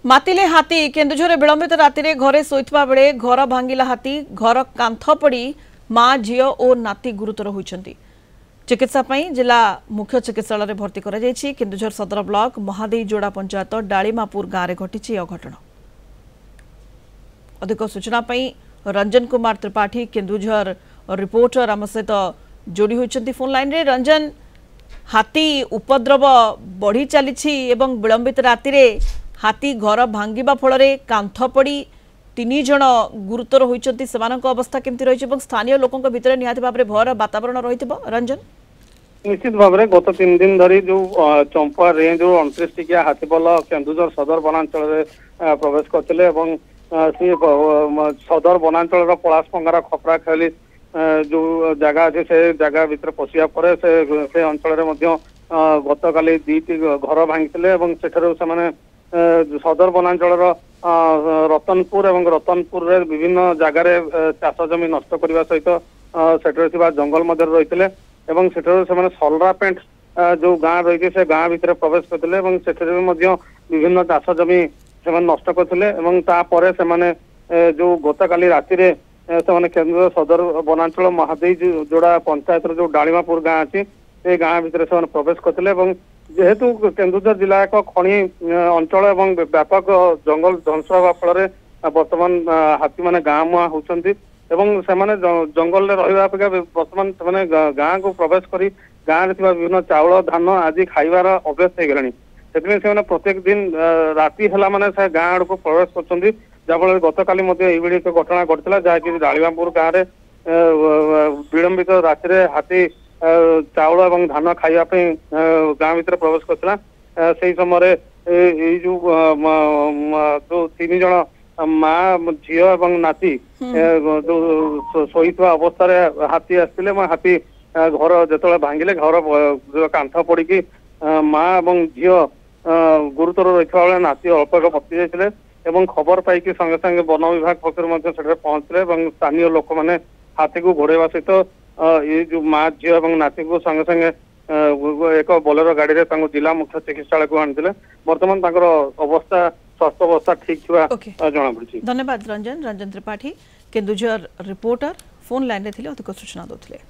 मातिले हाथी केन्दुझर विलंबित राति रे घरे शोइथबा बेले घर भांगिला हाथी घर कांथ पड़ी मां झियो और नाती गुरुतर होइछंती। चिकित्सा पई जिला मुख्य चिकित्सालय भर्ती करा जायछि। केन्दुझर सदर ब्लॉक महादेई जोड़ा पंचायत डालीमापुर गाँव में घटी अघटन। अधिक सूचना पई रंजन कुमार त्रिपाठी केन्दुझर रिपोर्टर आम सहित जोड़ी होइछंती फोन लाइन रे। रंजन, हाथी उपद्रव बढ़ी चली एवं विलंबित राति रे हाथी घर भांगिबा फल कांथ पड़ी 3 जन गुरुतर होइछंती। सेमानक अवस्था केमती रही स्थानीय लोकों भितर निहाती भाव भयर वातावरण रही। रंजन, निश्चित भाव में गत 3 दिन धरी जो चंपा रेंज 29 टिकिया हाथीपल केन्दुझर सदर वनांचल प्रवेश करते सदर वनांचल पलाशपंगार खपरा खेली जो जगह अच्छे से जगह भीतर पशिया पर से अंचल गत काली 2टी घर भांगी से सदर वनांचल रतनपुर एवं रतनपुर विभिन्न जगार चाष जमी नष्ट करने सहित से जंगल मध्य रही सलरा पेंट जो गाँ रही से गाँ भीतर प्रवेश करते विभिन्न चाष जमी से नष्ट करते जो गत काली राति केन्द्र सदर वनांचल महादेई जोड़ा पंचायत जो डालीमापुर गाँ अच्छी से गाँ भीतर से प्रवेश करते जेहेतु केन्दुझर जिला एक खनि अंचल एवं व्यापक जंगल ध्वंस होगा फल बर्तमान हाथी मैंने गाँ मुआ होती जंगल रहा अपेक्षा बर्तमान से गाँ को प्रवेश कर गाँव में विभिन्न चाउल धान आदि खाइबार अभ्यस्त हो गलानी से प्रत्येक दिन राति है माने से गाँ आड़ को प्रवेश कर जहाँफल गत काली एक घटना घटता जहाँकि डालीमापुर गाँव में विलंबित राति हाथी चाउल एवं धान खाइबापी गाँ भीतर प्रवेश करता से समय जो 3 जन माँ झील एवं नाती जो शोइथबा अवस्था हाथी आसते हाथी घर जो भांगिले घर कांथ पड़ी माँ एवं झील गुरुतर रही बेले नाती अल्प बची जाते खबर पाई संगे संगे वन विभाग पक्षर पहुंचले स्थानीय लोक मैंने हाथी को घोड़ेवा सहित ये जो माँ झील और नाती को संगे संगे एक बोलेरो गाड़ी रे जिला मुख्य चिकित्सालय को आनी बर्तमान अवस्था स्वास्थ्य अवस्था ठीक जना पड़ी। धन्यवाद Ranjan Tripathi Keonjhar reporter phone line रे अधिक सूचना देते।